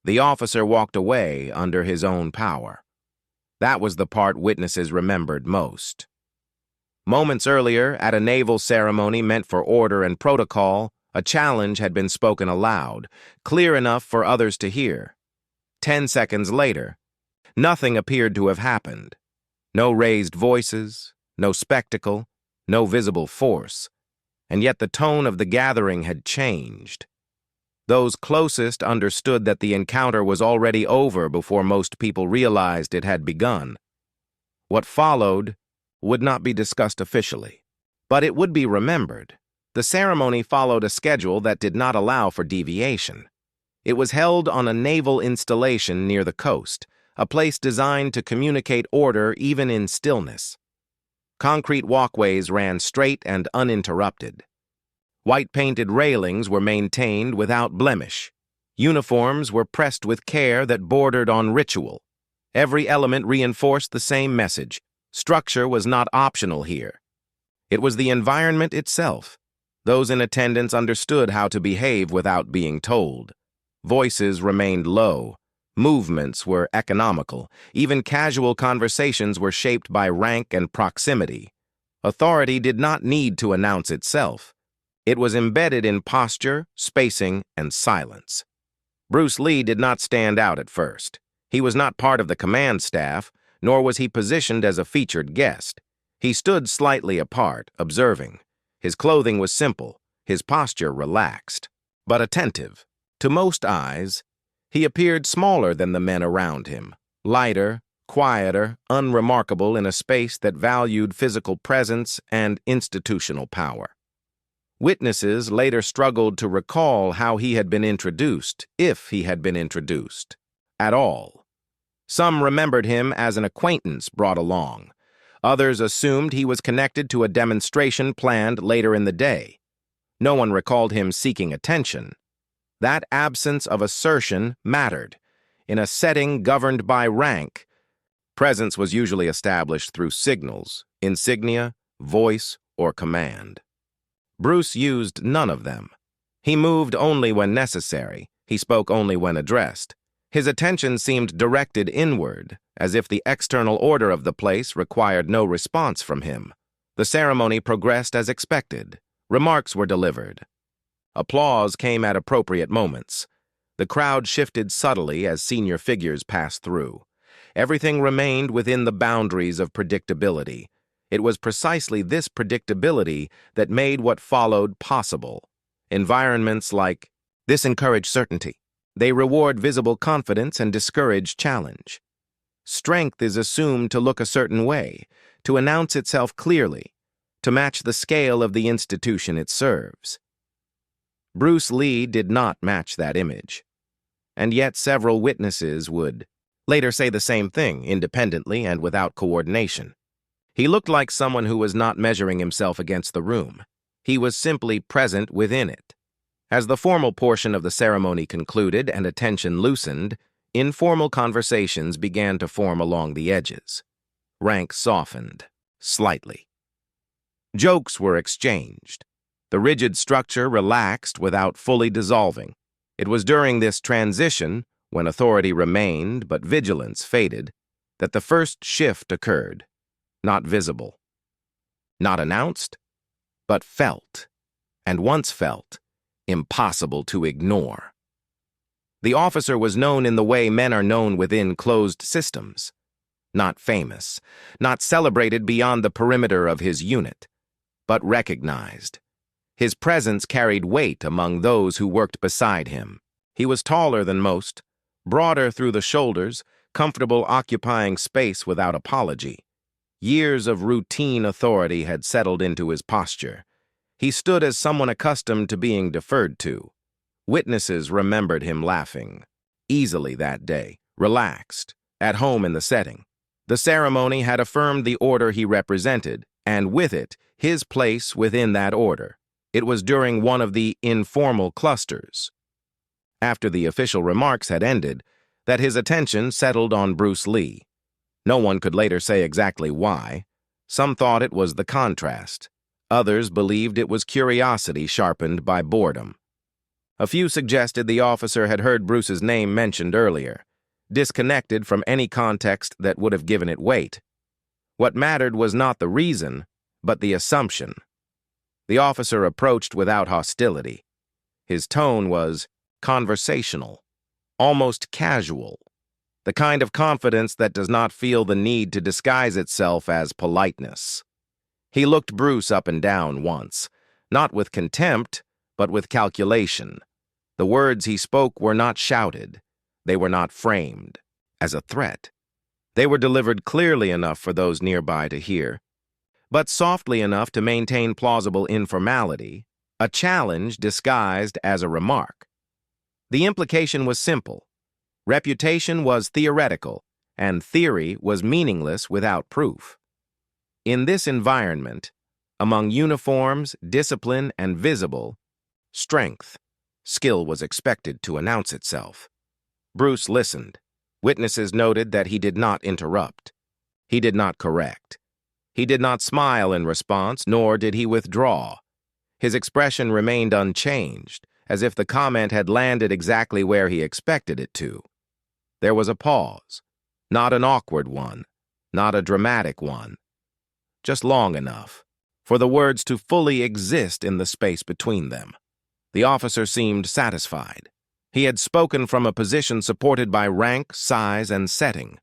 The officer walked away under his own power. That was the part witnesses remembered most. Moments earlier, at a naval ceremony meant for order and protocol, a challenge had been spoken aloud, clear enough for others to hear. 10 seconds later, nothing appeared to have happened. No raised voices, no spectacle, no visible force, and yet the tone of the gathering had changed. Those closest understood that the encounter was already over before most people realized it had begun. What followed would not be discussed officially, but it would be remembered. The ceremony followed a schedule that did not allow for deviation. It was held on a naval installation near the coast, a place designed to communicate order even in stillness. Concrete walkways ran straight and uninterrupted. White-painted railings were maintained without blemish. Uniforms were pressed with care that bordered on ritual. Every element reinforced the same message. Structure was not optional here. It was the environment itself. Those in attendance understood how to behave without being told. Voices remained low. Movements were economical. Even casual conversations were shaped by rank and proximity. Authority did not need to announce itself. It was embedded in posture, spacing, and silence. Bruce Lee did not stand out at first. He was not part of the command staff, nor was he positioned as a featured guest. He stood slightly apart, observing. His clothing was simple, his posture relaxed, but attentive. To most eyes, he appeared smaller than the men around him, lighter, quieter, unremarkable in a space that valued physical presence and institutional power. Witnesses later struggled to recall how he had been introduced, if he had been introduced at all. Some remembered him as an acquaintance brought along. Others assumed he was connected to a demonstration planned later in the day. No one recalled him seeking attention. That absence of assertion mattered. In a setting governed by rank, presence was usually established through signals, insignia, voice, or command. Bruce used none of them. He moved only when necessary. He spoke only when addressed. His attention seemed directed inward, as if the external order of the place required no response from him. The ceremony progressed as expected. Remarks were delivered. Applause came at appropriate moments. The crowd shifted subtly as senior figures passed through. Everything remained within the boundaries of predictability. It was precisely this predictability that made what followed possible. Environments like this encourage certainty. They reward visible confidence and discourage challenge. Strength is assumed to look a certain way, to announce itself clearly, to match the scale of the institution it serves. Bruce Lee did not match that image. And yet several witnesses would later say the same thing, independently and without coordination. He looked like someone who was not measuring himself against the room. He was simply present within it. As the formal portion of the ceremony concluded and attention loosened, informal conversations began to form along the edges. Rank softened, slightly. Jokes were exchanged. The rigid structure relaxed without fully dissolving. It was during this transition, when authority remained but vigilance faded, that the first shift occurred. Not visible, not announced, but felt, and once felt, impossible to ignore. The officer was known in the way men are known within closed systems. Not famous, not celebrated beyond the perimeter of his unit, but recognized. His presence carried weight among those who worked beside him. He was taller than most, broader through the shoulders, comfortable occupying space without apology. Years of routine authority had settled into his posture. He stood as someone accustomed to being deferred to. Witnesses remembered him laughing, easily that day, relaxed, at home in the setting. The ceremony had affirmed the order he represented, and with it, his place within that order. It was during one of the informal clusters, after the official remarks had ended, that his attention settled on Bruce Lee. No one could later say exactly why. Some thought it was the contrast. Others believed it was curiosity sharpened by boredom. A few suggested the officer had heard Bruce's name mentioned earlier, disconnected from any context that would have given it weight. What mattered was not the reason, but the assumption. The officer approached without hostility. His tone was conversational, almost casual, the kind of confidence that does not feel the need to disguise itself as politeness. He looked Bruce up and down once, not with contempt, but with calculation. The words he spoke were not shouted. They were not framed as a threat. They were delivered clearly enough for those nearby to hear, but softly enough to maintain plausible informality, a challenge disguised as a remark. The implication was simple. Reputation was theoretical, and theory was meaningless without proof. In this environment, among uniforms, discipline, and visible, strength, skill was expected to announce itself. Bruce listened. Witnesses noted that he did not interrupt. He did not correct. He did not smile in response, nor did he withdraw. His expression remained unchanged, as if the comment had landed exactly where he expected it to. There was a pause, not an awkward one, not a dramatic one, just long enough for the words to fully exist in the space between them. The officer seemed satisfied. He had spoken from a position supported by rank, size, and setting.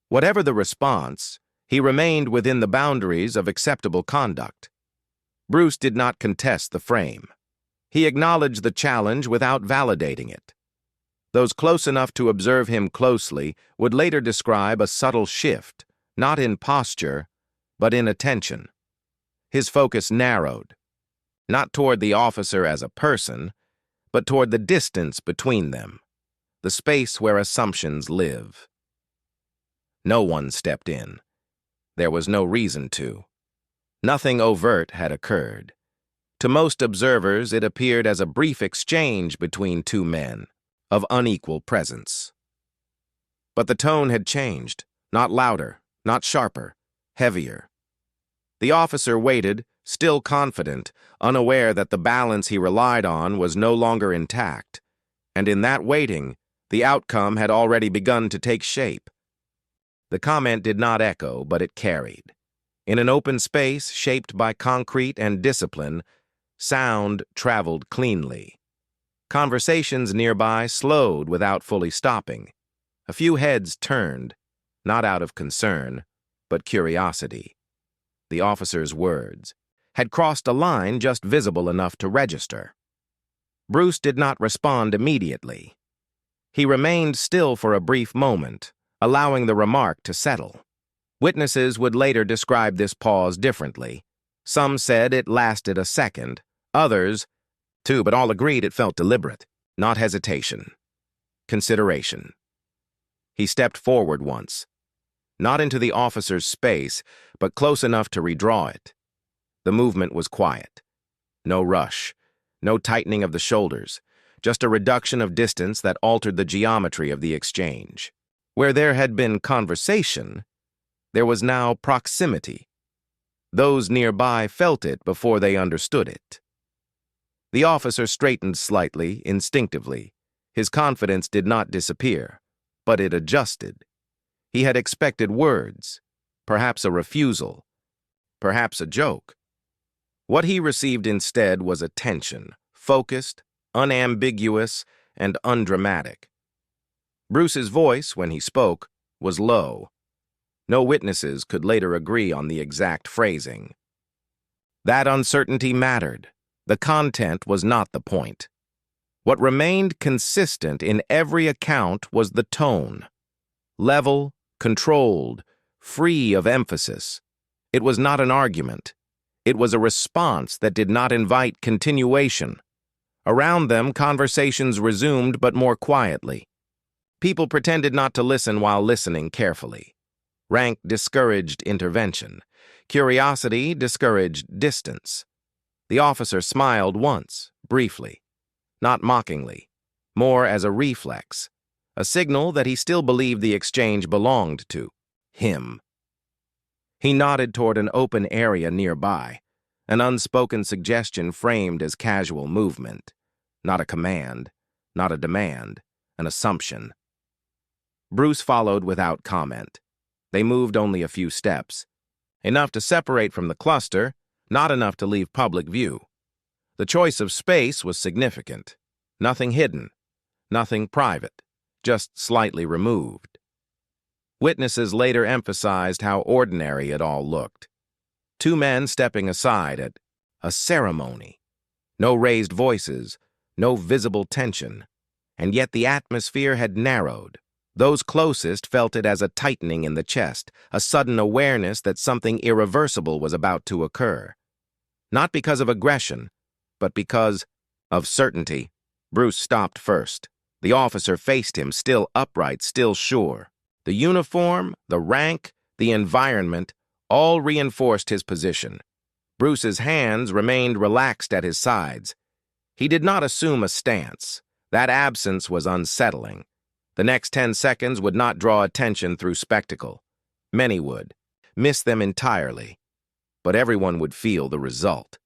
Whatever the response, he remained within the boundaries of acceptable conduct. Bruce did not contest the frame. He acknowledged the challenge without validating it. Those close enough to observe him closely would later describe a subtle shift, not in posture, but in attention. His focus narrowed, not toward the officer as a person, but toward the distance between them, the space where assumptions live. No one stepped in. There was no reason to. Nothing overt had occurred. To most observers, it appeared as a brief exchange between two men, of unequal presence. But the tone had changed, not louder, not sharper, heavier. The officer waited, still confident, unaware that the balance he relied on was no longer intact, and in that waiting, the outcome had already begun to take shape. The comment did not echo, but it carried. In an open space shaped by concrete and discipline, sound traveled cleanly. Conversations nearby slowed without fully stopping. A few heads turned, not out of concern, but curiosity. The officer's words had crossed a line just visible enough to register. Bruce did not respond immediately. He remained still for a brief moment, allowing the remark to settle. Witnesses would later describe this pause differently. Some said it lasted a second, others, two, but all agreed it felt deliberate, not hesitation. Consideration. He stepped forward once, not into the officer's space, but close enough to redraw it. The movement was quiet. No rush, no tightening of the shoulders, just a reduction of distance that altered the geometry of the exchange. Where there had been conversation, there was now proximity. Those nearby felt it before they understood it. The officer straightened slightly, instinctively. His confidence did not disappear, but it adjusted. He had expected words, perhaps a refusal, perhaps a joke. What he received instead was attention, focused, unambiguous, and undramatic. Bruce's voice, when he spoke, was low. No witnesses could later agree on the exact phrasing. That uncertainty mattered. The content was not the point. What remained consistent in every account was the tone. Level, controlled, free of emphasis. It was not an argument. It was a response that did not invite continuation. Around them, conversations resumed, but more quietly. People pretended not to listen while listening carefully. Rank discouraged intervention. Curiosity discouraged distance. The officer smiled once, briefly, not mockingly, more as a reflex, a signal that he still believed the exchange belonged to him. He nodded toward an open area nearby, an unspoken suggestion framed as casual movement. not a command, not a demand, an assumption. Bruce followed without comment. They moved only a few steps, enough to separate from the cluster, not enough to leave public view. The choice of space was significant. Nothing hidden, nothing private, just slightly removed. Witnesses later emphasized how ordinary it all looked. Two men stepping aside at a ceremony. No raised voices, no visible tension. And yet the atmosphere had narrowed. Those closest felt it as a tightening in the chest, a sudden awareness that something irreversible was about to occur. Not because of aggression, but because of certainty. Bruce stopped first. The officer faced him, still upright, still sure. The uniform, the rank, the environment, all reinforced his position. Bruce's hands remained relaxed at his sides. He did not assume a stance. That absence was unsettling. The next 10 seconds would not draw attention through spectacle. Many would miss them entirely, but everyone would feel the result.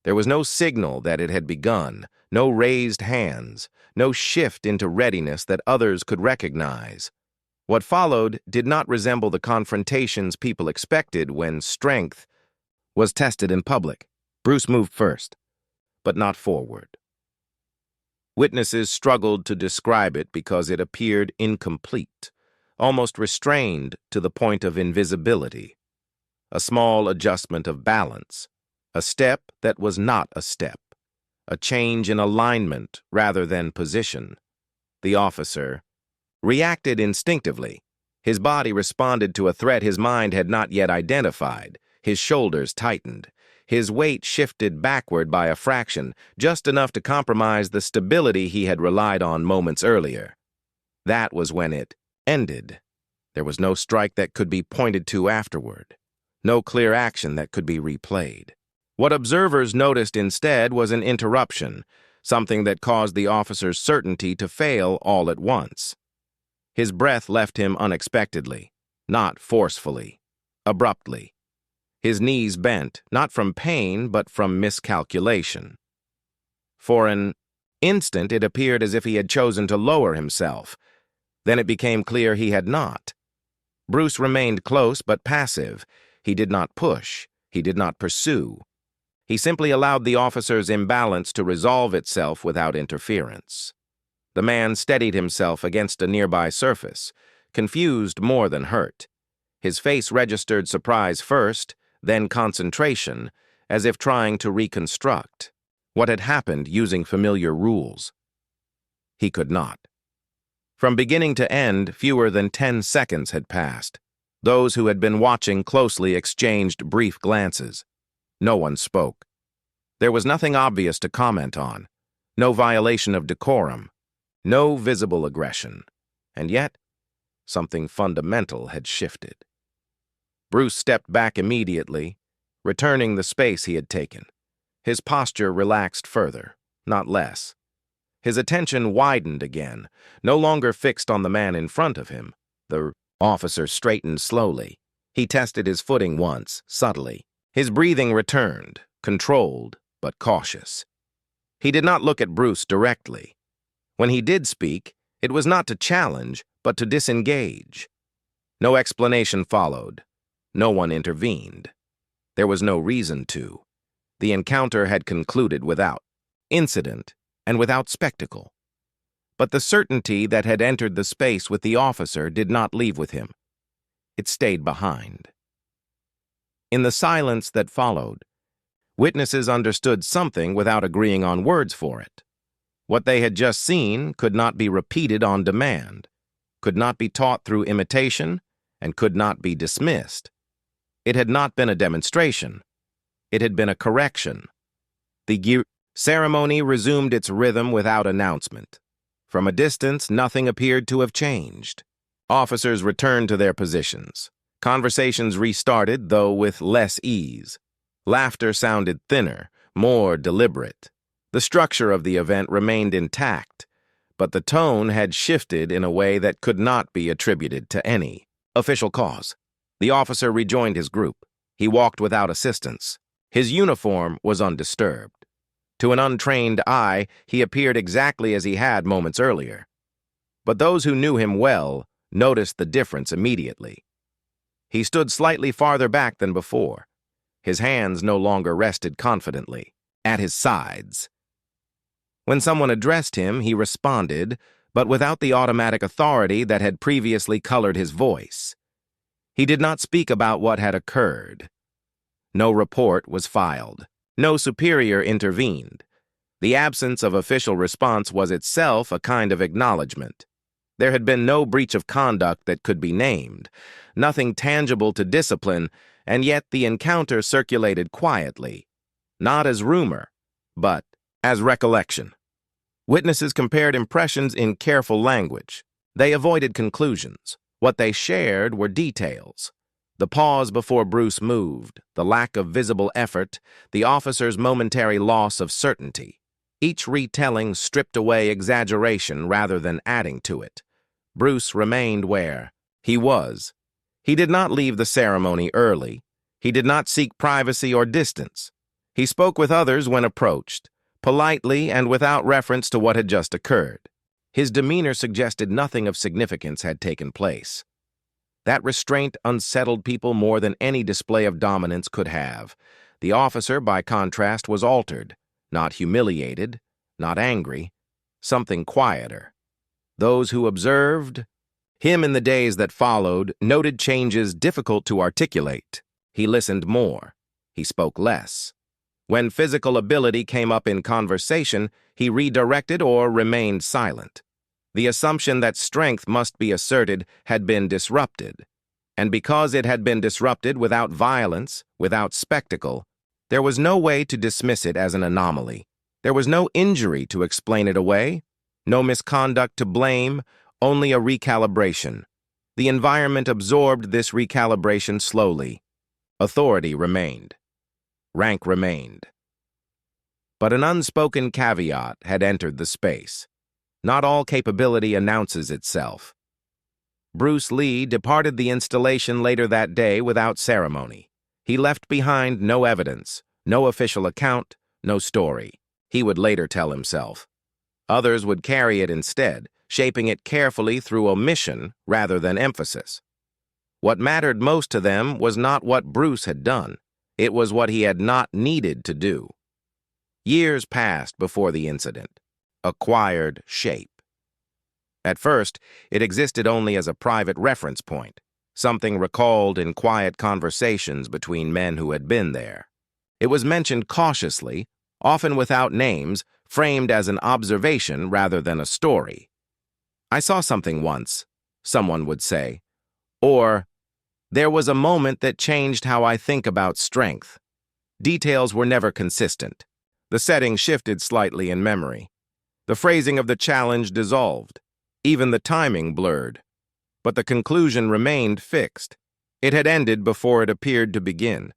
There was no signal that it had begun, no raised hands, no shift into readiness that others could recognize. What followed did not resemble the confrontations people expected when strength was tested in public. Bruce moved first, but not forward. Witnesses struggled to describe it because it appeared incomplete, almost restrained to the point of invisibility. A small adjustment of balance, a step that was not a step, a change in alignment rather than position. The officer reacted instinctively. His body responded to a threat his mind had not yet identified. His shoulders tightened. His weight shifted backward by a fraction, just enough to compromise the stability he had relied on moments earlier. That was when it ended. There was no strike that could be pointed to afterward. No clear action that could be replayed. What observers noticed instead was an interruption, something that caused the officer's certainty to fail all at once. His breath left him unexpectedly, not forcefully, abruptly. His knees bent, not from pain, but from miscalculation. For an instant, it appeared as if he had chosen to lower himself. Then it became clear he had not. Bruce remained close but passive. He did not push. He did not pursue. He simply allowed the officer's imbalance to resolve itself without interference. The man steadied himself against a nearby surface, confused more than hurt. His face registered surprise first, then concentration, as if trying to reconstruct what had happened using familiar rules. He could not. From beginning to end, fewer than 10 seconds had passed. Those who had been watching closely exchanged brief glances. No one spoke. There was nothing obvious to comment on, no violation of decorum, no visible aggression. And yet, something fundamental had shifted. Bruce stepped back immediately, returning the space he had taken. His posture relaxed further, not less. His attention widened again, no longer fixed on the man in front of him. The officer straightened slowly. He tested his footing once, subtly. His breathing returned, controlled but cautious. He did not look at Bruce directly. When he did speak, it was not to challenge, but to disengage. No explanation followed. No one intervened. There was no reason to. The encounter had concluded without incident and without spectacle. But the certainty that had entered the space with the officer did not leave with him. It stayed behind. In the silence that followed, witnesses understood something without agreeing on words for it. What they had just seen could not be repeated on demand, could not be taught through imitation, and could not be dismissed. It had not been a demonstration. It had been a correction. The ceremony resumed its rhythm without announcement. From a distance, nothing appeared to have changed. Officers returned to their positions. Conversations restarted, though with less ease. Laughter sounded thinner, more deliberate. The structure of the event remained intact, but the tone had shifted in a way that could not be attributed to any official cause. The officer rejoined his group. He walked without assistance. His uniform was undisturbed. To an untrained eye, he appeared exactly as he had moments earlier. But those who knew him well noticed the difference immediately. He stood slightly farther back than before. His hands no longer rested confidently at his sides. When someone addressed him, he responded, but without the automatic authority that had previously colored his voice. He did not speak about what had occurred. No report was filed. No superior intervened. The absence of official response was itself a kind of acknowledgement. There had been no breach of conduct that could be named, nothing tangible to discipline, and yet the encounter circulated quietly, not as rumor, but as recollection. Witnesses compared impressions in careful language. They avoided conclusions. What they shared were details. The pause before Bruce moved, the lack of visible effort, the officer's momentary loss of certainty. Each retelling stripped away exaggeration rather than adding to it. Bruce remained where he was. He did not leave the ceremony early. He did not seek privacy or distance. He spoke with others when approached, politely and without reference to what had just occurred. His demeanor suggested nothing of significance had taken place. That restraint unsettled people more than any display of dominance could have. The officer, by contrast, was altered, not humiliated, not angry, something quieter. Those who observed him in the days that followed noted changes difficult to articulate. He listened more. He spoke less. When physical ability came up in conversation, he redirected or remained silent. The assumption that strength must be asserted had been disrupted. And because it had been disrupted without violence, without spectacle, there was no way to dismiss it as an anomaly. There was no injury to explain it away, no misconduct to blame, only a recalibration. The environment absorbed this recalibration slowly. Authority remained. Rank remained. But an unspoken caveat had entered the space. Not all capability announces itself. Bruce Lee departed the installation later that day without ceremony. He left behind no evidence, no official account, no story. He would later tell himself. Others would carry it instead, shaping it carefully through omission rather than emphasis. What mattered most to them was not what Bruce had done. It was what he had not needed to do. Years passed before the incident. Acquired shape. At first, it existed only as a private reference point, something recalled in quiet conversations between men who had been there. It was mentioned cautiously, often without names, framed as an observation rather than a story. "I saw something once," someone would say, or, "There was a moment that changed how I think about strength." Details were never consistent. The setting shifted slightly in memory. The phrasing of the challenge dissolved. Even the timing blurred. But the conclusion remained fixed. It had ended before it appeared to begin.